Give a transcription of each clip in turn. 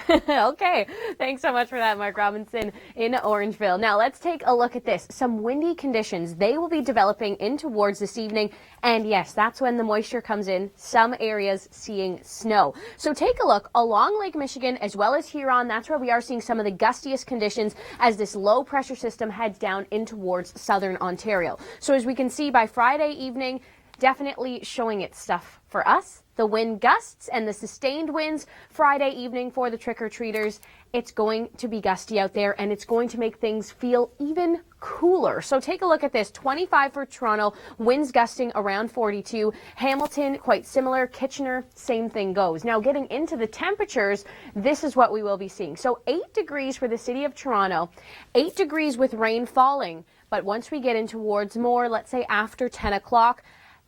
Okay, thanks so much for that, Mark Robinson in Orangeville. Now let's take a look at this. Some windy conditions. They will be developing in towards this evening. And yes, that's when the moisture comes in. Some areas seeing snow. So take a look along Lake Michigan as well as Huron. That's where we are seeing some of the gustiest conditions as this low pressure system heads down in towards southern Ontario. So as we can see by Friday evening, definitely showing its stuff for us. The wind gusts and the sustained winds Friday evening for the trick-or-treaters. It's going to be gusty out there and it's going to make things feel even cooler. So take a look at this. 25 for Toronto, winds gusting around 42. Hamilton, quite similar. Kitchener, same thing goes. Now getting into the temperatures, this is what we will be seeing. So 8 degrees for the city of Toronto, 8 degrees with rain falling. But once we get in towards more, let's say after 10 o'clock,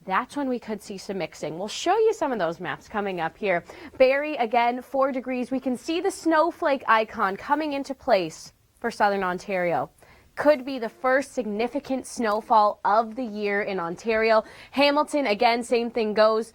that's when we could see some mixing. We'll show you some of those maps coming up here. Barrie, again, 4 degrees. We can see the snowflake icon coming into place for southern Ontario. Could be the first significant snowfall of the year in Ontario. Hamilton, again, same thing goes.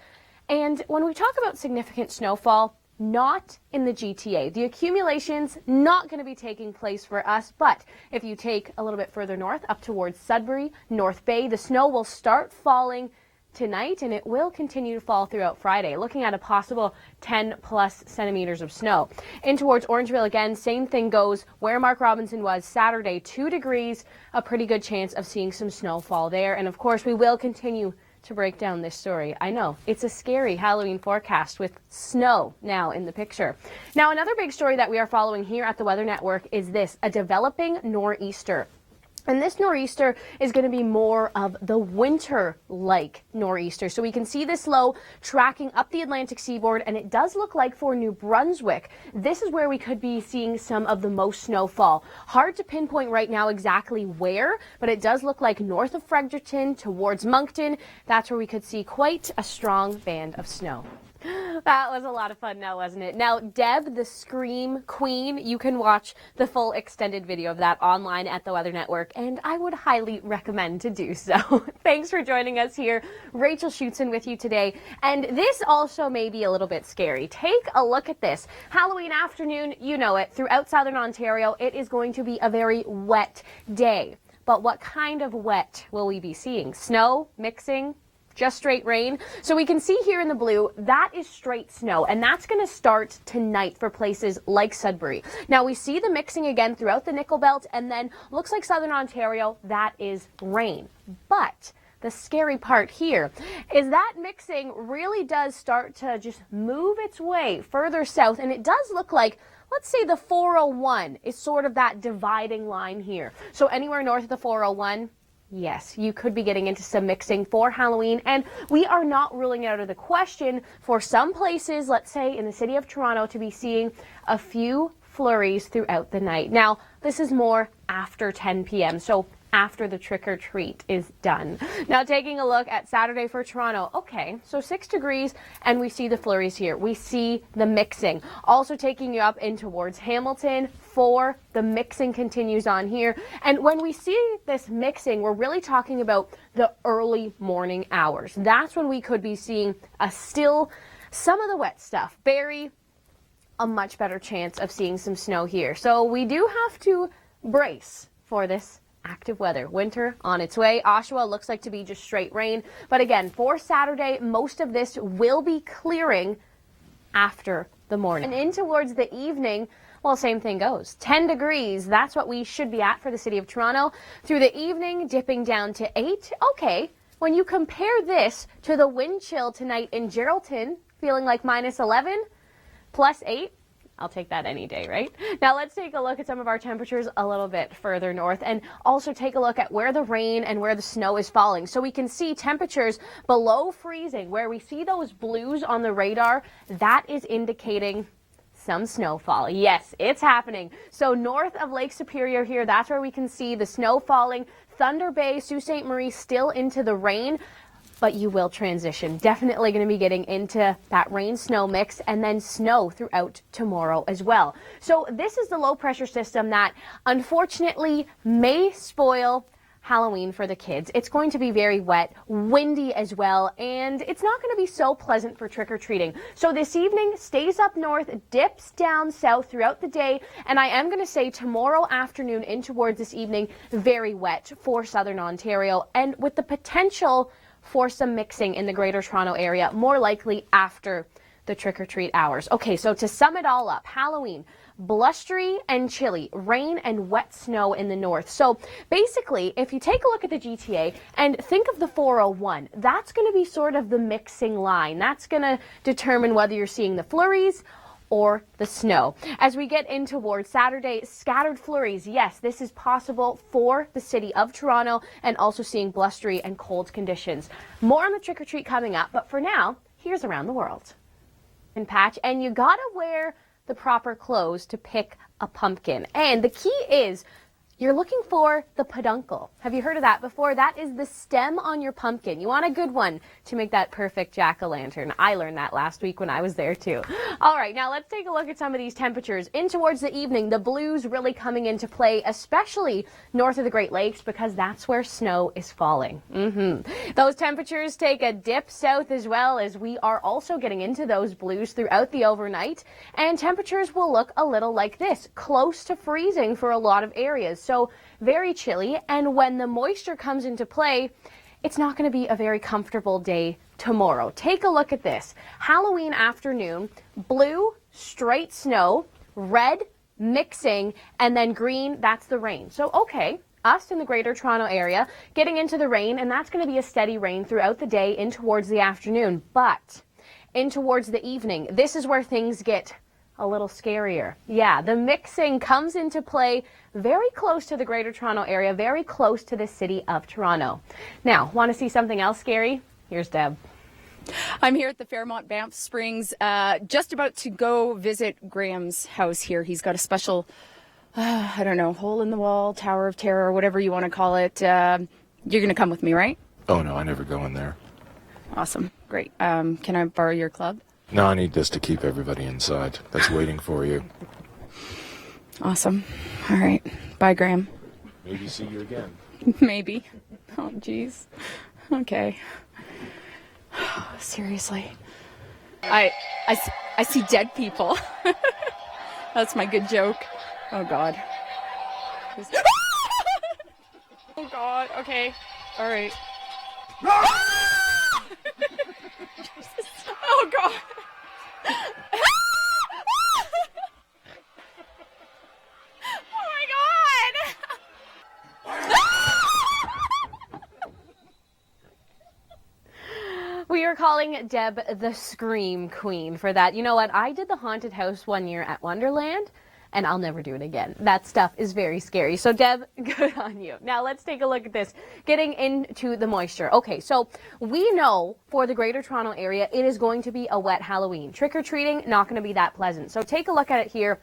And when we talk about significant snowfall, not in the GTA. The accumulation's not going to be taking place for us, but if you take a little bit further north, up towards Sudbury, North Bay, the snow will start falling tonight, and it will continue to fall throughout Friday, looking at a possible 10 plus centimeters of snow. In towards Orangeville again, same thing goes where Mark Robinson was Saturday, 2 degrees, a pretty good chance of seeing some snowfall there. And of course, we will continue to break down this story. I know it's a scary Halloween forecast with snow now in the picture. Now, another big story that we are following here at the Weather Network is this, a developing nor'easter. And this nor'easter is going to be more of the winter-like nor'easter. So we can see this low tracking up the Atlantic seaboard, and it does look like for New Brunswick, this is where we could be seeing some of the most snowfall. Hard to pinpoint right now exactly where, but it does look like north of Fredericton towards Moncton. That's where we could see quite a strong band of snow. That was a lot of fun now, wasn't it? Now, Deb, the Scream Queen, you can watch the full extended video of that online at the Weather Network, and I would highly recommend to do so. Thanks for joining us here. Rachel Schoutsen with you today, and this also may be a little bit scary. Take a look at this. Halloween afternoon, you know it, throughout southern Ontario, it is going to be a very wet day. But what kind of wet will we be seeing? Snow, mixing, just straight rain? So we can see here in the blue, that is straight snow, and that's going to start tonight for places like Sudbury. Now we see the mixing again throughout the Nickel Belt, and then looks like southern Ontario, that is rain. But the scary part here is that mixing really does start to just move its way further south, and it does look like, let's say the 401 is sort of that dividing line here. So anywhere north of the 401, yes, you could be getting into some mixing for Halloween, and we are not ruling it out of the question for some places, let's say in the city of Toronto, to be seeing a few flurries throughout the night. Now, this is more after 10 p.m., so after the trick-or-treat is done. Now, taking a look at Saturday for Toronto. Okay, so 6 degrees, and we see the flurries here. We see the mixing. Also taking you up in towards Hamilton. 4, the mixing continues on here. And when we see this mixing, we're really talking about the early morning hours. That's when we could be seeing some of the wet stuff. Barrie, a much better chance of seeing some snow here. So we do have to brace for this active weather. Winter on its way. Oshawa looks like to be just straight rain. But again, for Saturday, most of this will be clearing after the morning. And in towards the evening, well, same thing goes. 10 degrees, that's what we should be at for the city of Toronto. Through the evening, dipping down to 8. Okay, when you compare this to the wind chill tonight in Geraldton, feeling like minus 11, plus 8, I'll take that any day, right? Now let's take a look at some of our temperatures a little bit further north, and also take a look at where the rain and where the snow is falling. So we can see temperatures below freezing. Where we see those blues on the radar, that is indicating some snowfall. Yes, it's happening. So north of Lake Superior here, that's where we can see the snow falling. Thunder Bay, Sault Ste. Marie still into the rain, but you will transition. Definitely going to be getting into that rain-snow mix, and then snow throughout tomorrow as well. So this is the low pressure system that unfortunately may spoil Halloween for the kids. It's going to be very wet, windy as well, and it's not going to be so pleasant for trick-or-treating. So this evening stays up north, dips down south throughout the day, and I am going to say tomorrow afternoon in towards this evening, very wet for southern Ontario, and with the potential for some mixing in the Greater Toronto area, more likely after the trick-or-treat hours. Okay, so to sum it all up, Halloween, blustery and chilly, rain and wet snow in the north. So basically, if you take a look at the GTA and think of the 401, that's going to be sort of the mixing line. That's going to determine whether you're seeing the flurries or the snow. As we get in towards Saturday, scattered flurries. Yes, this is possible for the city of Toronto, and also seeing blustery and cold conditions. More on the trick-or-treat coming up, but for now, here's Around the World. In patch, and you gotta wear the proper clothes to pick a pumpkin. And the key is you're looking for the peduncle. Have you heard of that before? That is the stem on your pumpkin. You want a good one to make that perfect jack-o'-lantern. I learned that last week when I was there too. All right, now let's take a look at some of these temperatures. In towards the evening, the blues really coming into play, especially north of the Great Lakes, because that's where snow is falling. Those temperatures take a dip south as well, as we are also getting into those blues throughout the overnight. And temperatures will look a little like this, close to freezing for a lot of areas. So very chilly, and when the moisture comes into play, it's not going to be a very comfortable day tomorrow. Take a look at this. Halloween afternoon, blue, straight snow, red, mixing, and then green, that's the rain. So, okay, us in the Greater Toronto area getting into the rain, and that's going to be a steady rain throughout the day in towards the afternoon. But in towards the evening, this is where things get a little scarier. Yeah, the mixing comes into play very close to the Greater Toronto area, very close to the city of Toronto. Now, want to see something else scary? Here's Deb. I'm here at the Fairmont Banff Springs, just about to go visit Graham's house here. He's got a special, I don't know, hole in the wall, Tower of Terror, whatever you want to call it. You're going to come with me, right? Oh, no, I never go in there. Awesome. Great. Can I borrow your club? No, I need this to keep everybody inside. That's waiting for you. Awesome. All right. Bye, Graham. Maybe see you again. Maybe. Oh, jeez. Okay. Seriously. I see dead people. That's my good joke. Oh, God. Oh, God. Okay. All right. Oh, God. We are calling Deb the Scream Queen for that. You know what? I did the haunted house one year at Wonderland, and I'll never do it again. That stuff is very scary. So, Deb, good on you. Now, let's take a look at this. Getting into the moisture. Okay, so we know for the Greater Toronto area, it is going to be a wet Halloween. Trick-or-treating, not going to be that pleasant. So take a look at it here.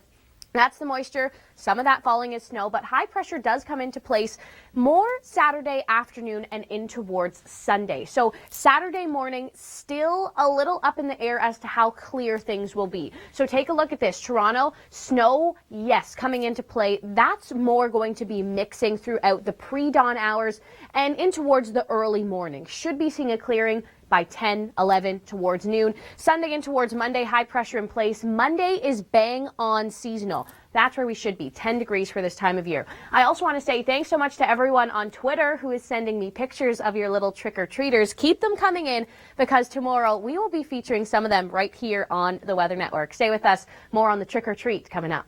That's the moisture, some of that falling is snow, but high pressure does come into place more Saturday afternoon and in towards Sunday. So Saturday morning, still a little up in the air as to how clear things will be. So take a look at this. Toronto, snow, yes, coming into play. That's more going to be mixing throughout the pre-dawn hours and in towards the early morning. Should be seeing a clearing by 10, 11 towards noon. Sunday and towards Monday, high pressure in place. Monday is bang on seasonal. That's where we should be, 10 degrees for this time of year. I also want to say thanks so much to everyone on Twitter who is sending me pictures of your little trick-or-treaters. Keep them coming in, because tomorrow we will be featuring some of them right here on the Weather Network. Stay with us. More on the trick-or-treat coming up.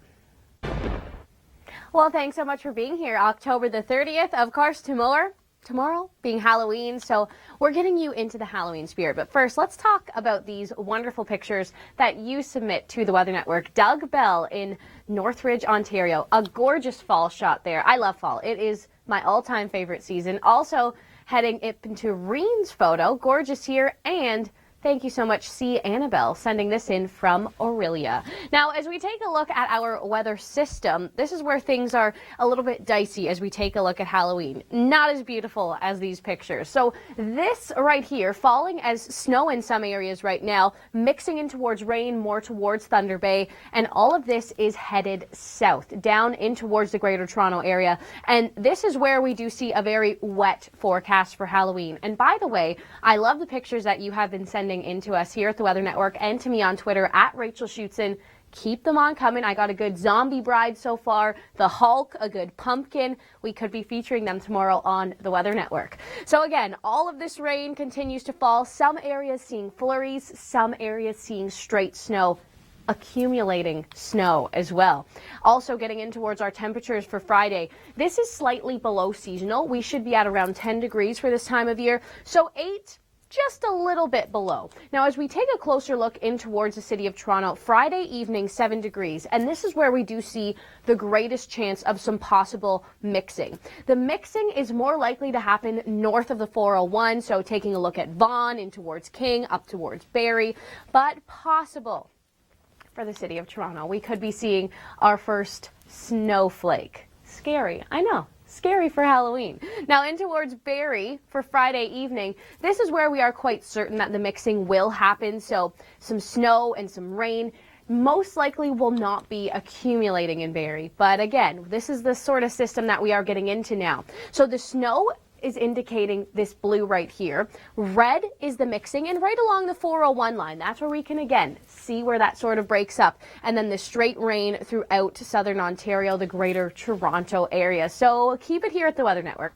Well, thanks so much for being here. October the 30th, of course, tomorrow being Halloween, so we're getting you into the Halloween spirit. But first, let's talk about these wonderful pictures that you submit to the Weather Network. Doug Bell in Northridge, Ontario. A gorgeous fall shot there. I love fall. It is my all-time favorite season. Also heading up into Reen's photo. Gorgeous here. And Thank you so much, C. Annabelle, sending this in from Aurelia. Now, as we take a look at our weather system, this is where things are a little bit dicey as we take a look at Halloween. Not as beautiful as these pictures. So this right here, falling as snow in some areas right now, mixing in towards rain, more towards Thunder Bay, and all of this is headed south, down in towards the Greater Toronto area. And this is where we do see a very wet forecast for Halloween. And by the way, I love the pictures that you have been sending into us here at the Weather Network and to me on Twitter at Rachel Schoutsen. Keep them on coming. I got a good zombie bride so far, the Hulk, a good pumpkin. We could be featuring them tomorrow on the Weather Network. So again, all of this rain continues to fall. Some areas seeing flurries, some areas seeing straight snow, accumulating snow as well. Also getting in towards our temperatures for Friday. This is slightly below seasonal. We should be at around 10 degrees for this time of year. So 8, just a little bit below. Now, as we take a closer look in towards the city of Toronto, Friday evening, 7 degrees, and this is where we do see the greatest chance of some possible mixing. The mixing is more likely to happen north of the 401, so taking a look at Vaughan, in towards King, up towards Barrie, but possible for the city of Toronto. We could be seeing our first snowflake. Scary, I know. Scary for Halloween. Now in towards Barrie for Friday evening, this is where we are quite certain that the mixing will happen. So some snow and some rain most likely will not be accumulating in Barrie. But again, this is the sort of system that we are getting into now. So the snow is indicating this blue right here. Red is the mixing, and right along the 401 line, that's where we can again see where that sort of breaks up. And then the straight rain throughout southern Ontario, the Greater Toronto area. So keep it here at the Weather Network.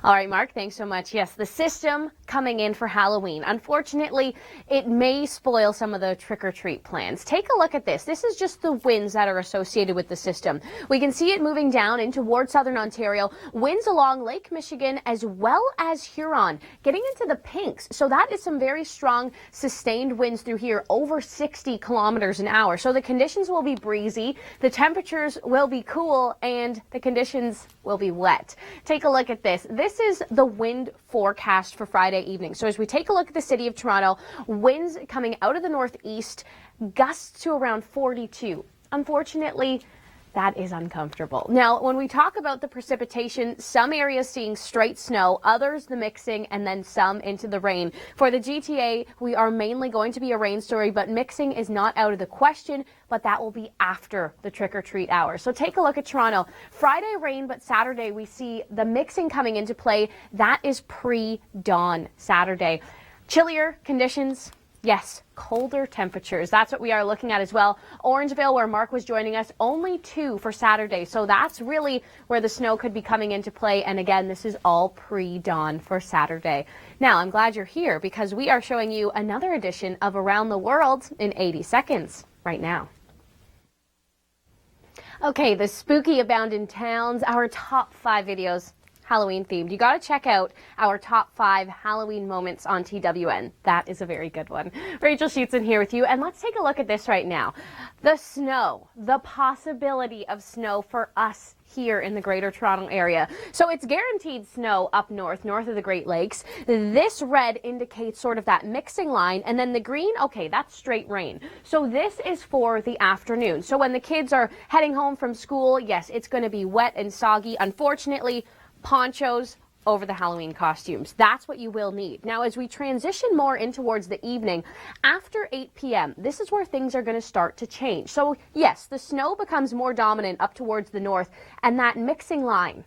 All right, Mark, thanks so much. Yes, the system coming in for Halloween. Unfortunately, it may spoil some of the trick-or-treat plans. Take a look at this. This is just the winds that are associated with the system. We can see it moving down in towards southern Ontario, winds along Lake Michigan as well as Huron, getting into the pinks. So that is some very strong sustained winds through here, over 60 kilometers an hour. So the conditions will be breezy, the temperatures will be cool, and the conditions will be wet. Take a look at this. This is the wind forecast for Friday evening. So as we take a look at the city of Toronto, winds coming out of the northeast, gusts to around 42. Unfortunately, that is uncomfortable. Now, when we talk about the precipitation, some areas seeing straight snow, others the mixing, and then some into the rain. For the GTA, we are mainly going to be a rain story, but mixing is not out of the question, but that will be after the trick-or-treat hour. So take a look at Toronto. Friday rain, but Saturday we see the mixing coming into play. That is pre-dawn Saturday. Chillier conditions. Yes, colder temperatures. That's what we are looking at as well. Orangeville, where Mark was joining us, only 2 for Saturday. So that's really where the snow could be coming into play. And again, this is all pre-dawn for Saturday. Now, I'm glad you're here because we are showing you another edition of Around the World in 80 seconds right now. Okay, the spooky abandoned towns, our top 5 videos Halloween themed. You got to check out our top 5 Halloween moments on TWN. That is a very good one. Rachel Schoutsen here with you, and let's take a look at this right now. The snow, the possibility of snow for us here in the Greater Toronto area. So it's guaranteed snow up north of the Great Lakes. This red indicates sort of that mixing line, and then the green, okay, that's straight rain. So this is for the afternoon. So when the kids are heading home from school, yes, it's going to be wet and soggy. Unfortunately, ponchos over the Halloween costumes. That's what you will need. Now, as we transition more in towards the evening, after 8 p.m., this is where things are going to start to change. So, yes, the snow becomes more dominant up towards the north, and that mixing line,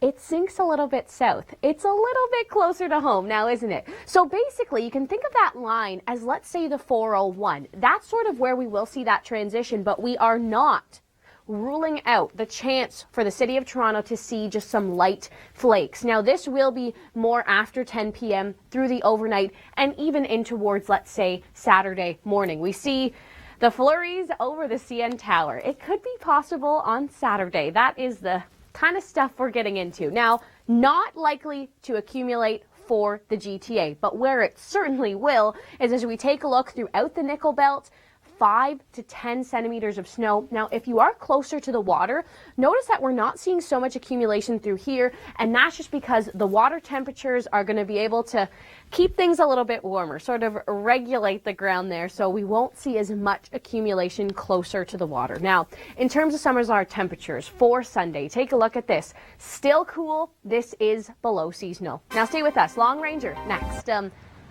it sinks a little bit south. It's a little bit closer to home now, isn't it? So basically, you can think of that line as, let's say, the 401. That's sort of where we will see that transition, but we are not ruling out the chance for the city of Toronto to see just some light flakes. Now, this will be more after 10 p.m. through the overnight and even in towards, let's say, Saturday morning. We see the flurries over the CN Tower. It could be possible on Saturday. That is the kind of stuff we're getting into. Now, not likely to accumulate for the GTA, but where it certainly will is as we take a look throughout the Nickel Belt, 5 to 10 centimeters of snow. Now, if you are closer to the water, notice that we're not seeing so much accumulation through here, and that's just because the water temperatures are going to be able to keep things a little bit warmer, sort of regulate the ground there, so we won't see as much accumulation closer to the water. Now, in terms of summer's our temperatures for Sunday, take a look at this. Still cool. This is below seasonal. Now, stay with us. Long Ranger next.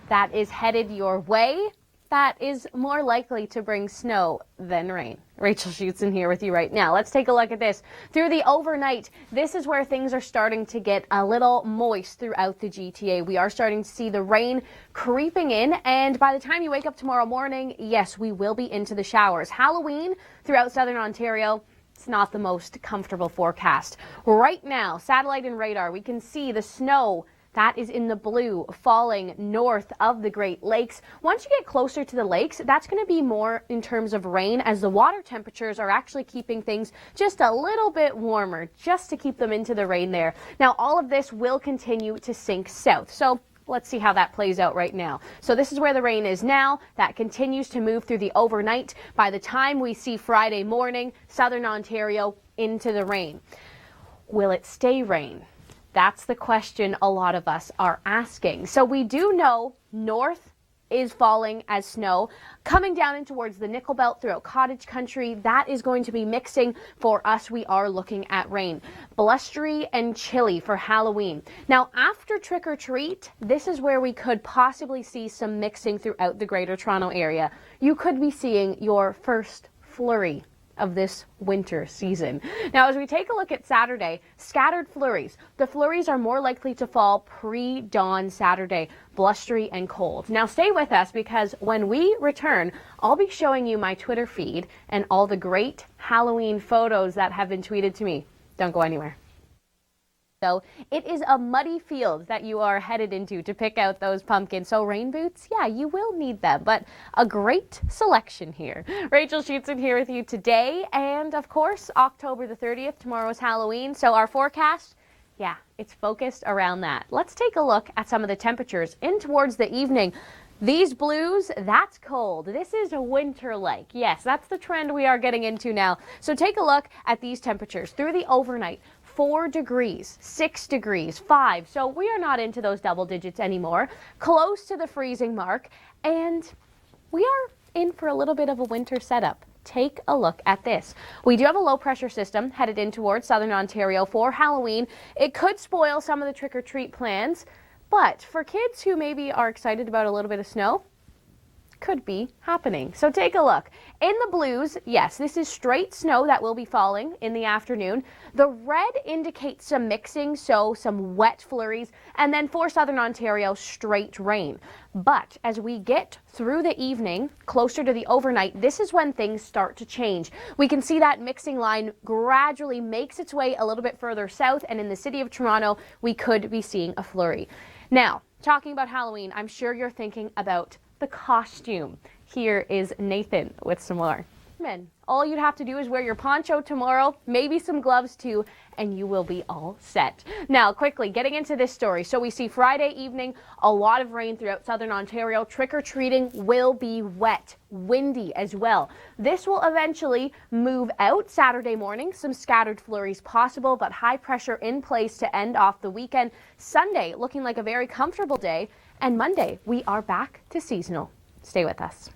That is headed your way. That is more likely to bring snow than rain. Rachel Schoutsen here with you right now. Let's take a look at this. Through the overnight, this is where things are starting to get a little moist throughout the GTA. We are starting to see the rain creeping in, and by the time you wake up tomorrow morning, yes, we will be into the showers. Halloween throughout southern Ontario, it's not the most comfortable forecast. Right now, satellite and radar, we can see the snow that is in the blue falling north of the Great Lakes. Once you get closer to the lakes, that's going to be more in terms of rain, as the water temperatures are actually keeping things just a little bit warmer, just to keep them into the rain there. Now, all of this will continue to sink south. So let's see how that plays out right now. So this is where the rain is now. That continues to move through the overnight. By the time we see Friday morning, southern Ontario into the rain. Will it stay rain? That's the question a lot of us are asking. So we do know north is falling as snow. Coming down in towards the Nickel Belt throughout cottage country, that is going to be mixing. For us, we are looking at rain. Blustery and chilly for Halloween. Now, after trick or treat, this is where we could possibly see some mixing throughout the Greater Toronto area. You could be seeing your first flurry of this winter season. Now, as we take a look at Saturday, scattered flurries. The flurries are more likely to fall pre-dawn Saturday, blustery and cold. Now, stay with us, because when we return, I'll be showing you my Twitter feed and all the great Halloween photos that have been tweeted to me. Don't go anywhere. So it is a muddy field that you are headed into to pick out those pumpkins. So rain boots, yeah, you will need them, but a great selection here. Rachel Schoutsen here with you today, and of course, October the 30th, tomorrow is Halloween. So our forecast, yeah, it's focused around that. Let's take a look at some of the temperatures in towards the evening. These blues, that's cold. This is a winter-like. Yes, that's the trend we are getting into now. So take a look at these temperatures through the overnight. 4 degrees, 6 degrees, 5. So we are not into those double digits anymore. Close to the freezing mark. And we are in for a little bit of a winter setup. Take a look at this. We do have a low pressure system headed in towards southern Ontario for Halloween. It could spoil some of the trick-or-treat plans, but for kids who maybe are excited about a little bit of snow, could be happening. So take a look. In the blues, yes, this is straight snow that will be falling in the afternoon. The red indicates some mixing, so some wet flurries, and then for southern Ontario, straight rain. But as we get through the evening, closer to the overnight, this is when things start to change. We can see that mixing line gradually makes its way a little bit further south, and in the city of Toronto, we could be seeing a flurry. Now, talking about Halloween, I'm sure you're thinking about the costume. Here is Nathan with some more. All you'd have to do is wear your poncho tomorrow, maybe some gloves too, and you will be all set. Now, quickly, getting into this story. So we see Friday evening, a lot of rain throughout southern Ontario. Trick-or-treating will be wet, windy as well. This will eventually move out Saturday morning. Some scattered flurries possible, but high pressure in place to end off the weekend. Sunday looking like a very comfortable day. And Monday, we are back to seasonal. Stay with us.